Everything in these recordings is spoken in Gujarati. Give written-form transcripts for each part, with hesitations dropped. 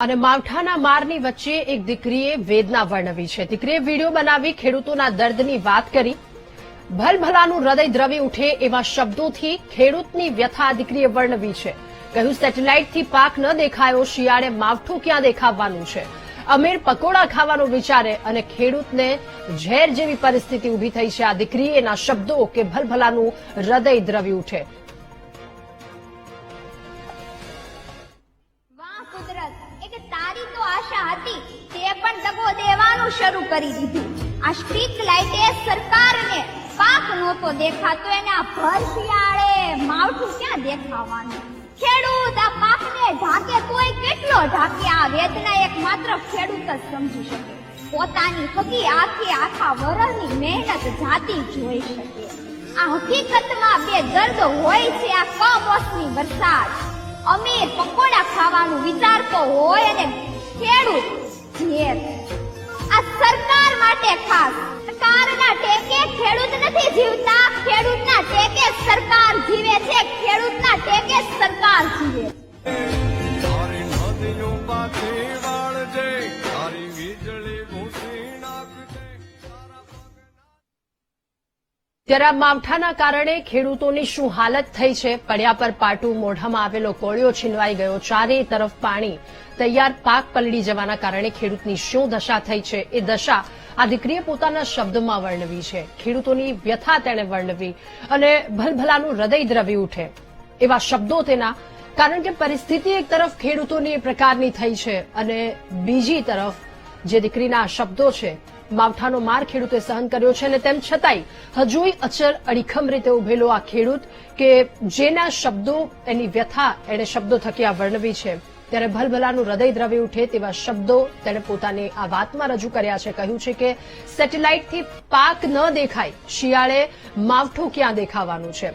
અને માવઠાના મારની વચ્ચે એક દીકરીએ વેદના વર્ણવી છે। દીકરીએ વિડીયો બનાવી ખેડૂતોના દર્દની વાત કરી। ભલભલાનું હૃદય દ્રવી ઉઠે એવા શબ્દોથી ખેડૂતની વ્યથા દીકરીએ વર્ણવી છે। કહ્યું, સેટેલાઇટથી પાક ન દેખાયો, શિયાળે માવઠું ક્યાં દેખાવાનું છે। અમીર પકોડા ખાવાનું વિચારે અને ખેડૂતને ઝેર જેવી પરિસ્થિતિ ઉભી થઈ છે। આ દીકરીએના શબ્દો કે ભલભલાનું હૃદય દ્રવી ઉઠે। તારી તો આશા હતી, તે પણ દગો દેવાનું શરૂ કરી દીધું। આ સ્ટ્રીટ લાઇટે સરકારને પાક નહોતો દેખાતો, એને આ ભર શિયાળે માવઠું ક્યાં દેખાવાનું। ખેડૂત આ પાકને ઢાકે તોય કેટલો ઢાકે। આ વેદના એકમાત્ર ખેડૂત જ સમજી શકે। પોતાની હકી આખી આખા વરસની મહેનત જાતી જોઈ શકે। આ હકીકતમાં બે દર્દ હોય છે, આ કમોસમી વરસાદ। અમીર પકોડા ખાવાનું વિચારતો હોય અને ખેડૂત ઝેર। આ સરકાર માટે ખાસ, સરકારના ટેકે ખેડૂત નથી જીવતા, ખેડૂતના ટેકે સરકાર જીવે છે। ખેડૂતના ટેકે સરકાર જીવે છે। ત્યારે આ માવઠાના કારણે ખેડૂતોની શું હાલત થઈ છે। પડ્યા પર પાટું, મોઢામાં આવેલો કોળિયો છીનવાઈ ગયો, ચારે તરફ પાણી, તૈયાર પાક પલળી જવાના કારણે ખેડૂતની શું દશા થઈ છે એ દશા આ દીકરીએ પોતાના શબ્દમાં વર્ણવી છે। ખેડૂતોની વ્યથા તેણે વર્ણવી અને ભલભલાનું હૃદય દ્રવી ઉઠે એવા શબ્દો તેના, કારણ કે પરિસ્થિતિ એક તરફ ખેડૂતોની એ પ્રકારની થઈ છે અને બીજી તરફ જે દીકરીના શબ્દો છે, માવઠાનો માર ખેડૂતે સહન કર્યો છે અને તેમ છતાંય હજુય અચર અડીખમ રીતે ઉભેલો આ ખેડૂત કે જેના શબ્દો, એની વ્યથા એણે શબ્દો થકી આ વર્ણવી છે। ત્યારે ભલભલાનું હૃદય દ્રવી ઉઠે તેવા શબ્દો તેણે પોતાની આ વાતમાં રજૂ કર્યા છે। કહ્યું છે કે સેટેલાઇટથી પાક ન દેખાય, શિયાળે માવઠું ક્યાં દેખાવાનું છે।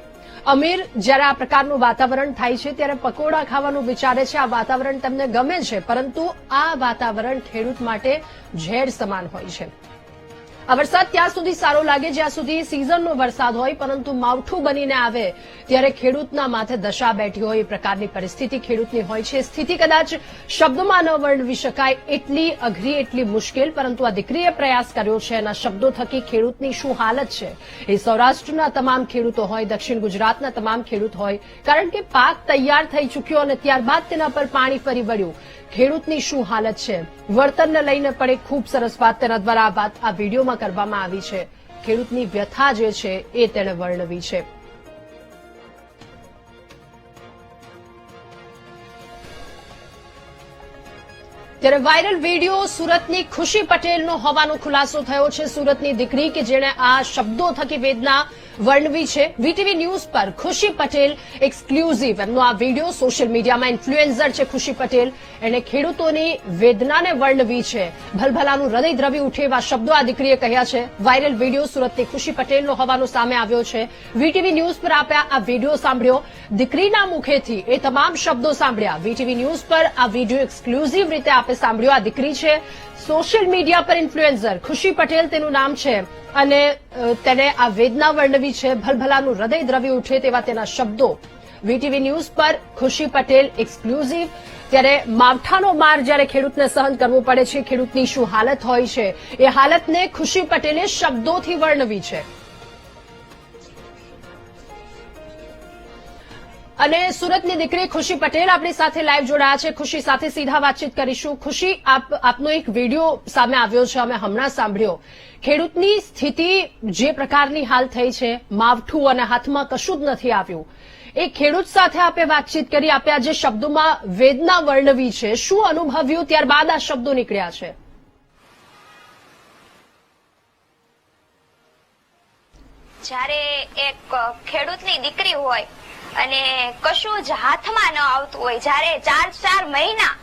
અમીર જ્યારે આ પ્રકારનું વાતાવરણ થાય છે ત્યારે પકોડા ખાવાનું વિચારે છે। આ વાતાવરણ તેમને ગમે છે, પરંતુ આ વાતાવરણ ખેડૂત માટે ઝેર સમાન હોય છે। આ વરસાદ ત્યાં સુધી સારો લાગે જ્યાં સુધી સિઝનનો વરસાદ હોય, પરંતુ માવઠું બનીને આવે ત્યારે ખેડૂતના માથે દશા બેઠી હોય એ પ્રકારની પરિસ્થિતિ ખેડૂતની હોય છે। સ્થિતિ કદાચ શબ્દોમાં ન વર્ણવી શકાય, એટલી અઘરી, એટલી મુશ્કેલ, પરંતુ આ દીકરીએ પ્રયાસ કર્યો છે। એના શબ્દો થકી ખેડૂતની શું હાલત છે એ સૌરાષ્ટ્રના તમામ ખેડૂતો હોય, દક્ષિણ ગુજરાતના તમામ ખેડૂત હોય, કારણ કે પાક તૈયાર થઈ ચૂક્યો અને ત્યારબાદ તેના પર પાણી ફરી વળ્યું। ખેડૂતની શું હાલત છે, વળતરને લઈને પણ એક ખૂબ સરસ વાત તેના દ્વારા આ વાત આ વિડીયોમાં કરવામાં આવી છે। ખેડૂતની વ્યથા જે છે એ તેણે વર્ણવી છે। ત્યારે વાયરલ વિડીયો સુરતની ખુશી પટેલનો હોવાનો ખુલાસો થયો છે। સુરતની દીકરી કે જેણે આ શબ્દો થકી વેદના વર્ણવી છે। વીટીવી ન્યૂઝ પર ખુશી પટેલ એક્સક્લુઝિવ, એમનો આ વિડીયો સોશિયલ મીડિયામાં ઇન્ફ્લુએન્સર છે ખુશી પટેલ, એણે ખેડૂતોની વેદનાને વર્ણવી છે। ભલભલાનું હૃદય દ્રવી ઉઠે એવા શબ્દો આ દીકરીએ કહ્યા છે। વાયરલ વિડીયો સુરતની ખુશી પટેલનો હોવાનો સામે આવ્યો છે। વીટીવી ન્યૂઝ પર આપે આ વિડીયો સાંભળ્યો, દીકરીના મુખેથી એ તમામ શબ્દો સાંભળ્યા। વીટીવી ન્યૂઝ પર આ વિડીયો એક્સક્લુઝિવ રીતે આપે સાંભળ્યો। આ દીકરી છે સોશિયલ મીડિયા પર ઇન્ફ્લુએન્સર ખુશી પટેલ તેનું નામ છે અને તેને આ વેદના વર્ણવી છે। ભલભલાનું હૃદય દ્રવી ઉઠે તેવા તેના શબ્દો। વીટીવી ન્યૂઝ પર ખુશી પટેલ એક્સક્લુઝિવ। ત્યારે માવઠાનો માર જ્યારે ખેડૂતને સહન કરવો પડે છે, ખેડૂતની શું હાલત હોય છે એ હાલતને ખુશી પટેલે શબ્દોથી વર્ણવી છે। અને સુરતની દીકરી ખુશી પટેલ આપણી સાથે લાઈવ જોડાયા છે। ખુશી સાથે સીધા વાતચીત કરીશું। ખુશી, આપનો એક વિડીયો સામે આવ્યો છે, અમે હમણાં સાંભળ્યો। ખેડૂતની સ્થિતિ જે પ્રકારની હાલ થઈ છે, માવઠું અને હાથમાં કશું જ નથી આવ્યું, એ ખેડૂત સાથે આપે વાતચીત કરી, આપે આ જે શબ્દોમાં વેદના વર્ણવી છે, શું અનુભવ્યું, ત્યારબાદ આ શબ્દો નીકળ્યા છે? જ્યારે એક ખેડૂતની દીકરી હોય અને કશું જ હાથમાં ન આવતું હોય, જ્યારે 4 મહિના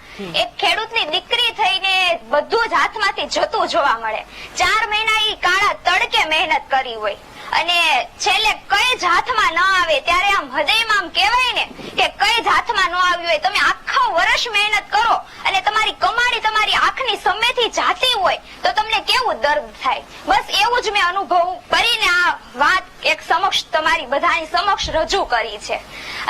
એક ખેડૂતની દીકરી થઈને બધું જ હાથમાંથી જતું જોવા મળે। 4 મહિના ઈ કાળા તડકે મહેનત કરી હોય અને છેલ્લે કઈ જ હાથમાં ન આવે ત્યારે આમ હૃદયમાં આમ કહેવાય ને કે કઈ જ હાથમાં ન આવ્યું હોય, તમે આખા વર્ષ મહેનત કરો અને તમારી કમાણી તમારી આંખની સામેથી જાતી હોય તો તમને કેવું દર્દ થાય। બસ એવું જ મેં અનુભવ કરીને આ વાત એક સમક્ષ તમારી બધાની સમક્ષ રજૂ કરી છે।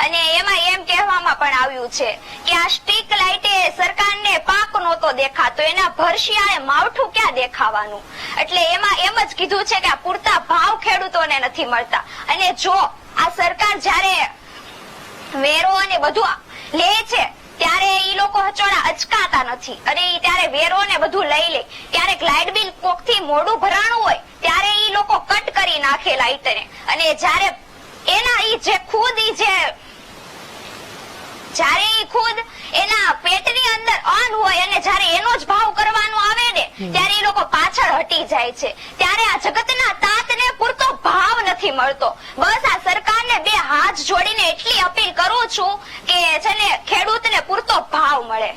અને એમાં એમ કહેવામાં પણ આવ્યું છે કે આ સ્ટ્રીટ લાઇટે સરકારને પાક દેખાતો, એના ભરશિયાએ માવઠું ક્યાં દેખાવાનું? એટલે એમાં એમ જ કીધું છે કે આ પૂરતા ભાવ ખેડૂતોને નથી મળતા. અને જો આ સરકાર જ્યારે વેરો અને બધું લે છે ત્યારે ઈ લોકો હચોડા અચકાતા નથી. અને ઈ ત્યારે વેરો ને બધું લઈ લે, ક્યારેક લાઇટ બિલ કોકથી મોડું ભરાણું હોય ત્યારે ઈ લોકો કટ કરી નાખે લાઇટને. અને જ્યારે એના ઈ જે ખુદ ઈ જે જ્યારે ઈ ખુદ એના પેટની અંદર અન્ન હોય અને જ્યારે એનો જ ભાવ કરવાનો આવે ને ત્યારે ઈ લોકો પાછળ હટી જાય છે. ત્યારે આ જગતના તાતને પૂરતો ભાવ નથી મળતો. બસ આ સરકારને બે હાથ જોડીને એટલી અપીલ કરું છું કે છે ને ખેડૂતને પૂરતો ભાવ મળે.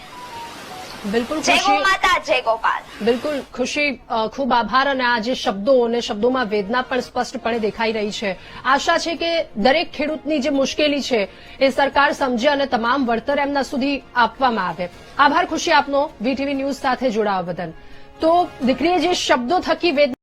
બિલકુલ જય ગો ખુશી, માતા, જય ગોપાલ. બિલકુલ ખુશી, ખૂબ આભાર. અને આ જે શબ્દો અને શબ્દોમાં વેદના પણ સ્પષ્ટપણે દેખાઈ રહી છે. આશા છે કે દરેક ખેડૂતની જે મુશ્કેલી છે એ સરકાર સમજે અને તમામ વળતર એમના સુધી આપવામાં આવે. આભાર ખુશી આપનો વીટીવી ન્યૂઝ સાથે જોડાવા બદલ. તો દીકરીએ જે શબ્દો થકી વેદના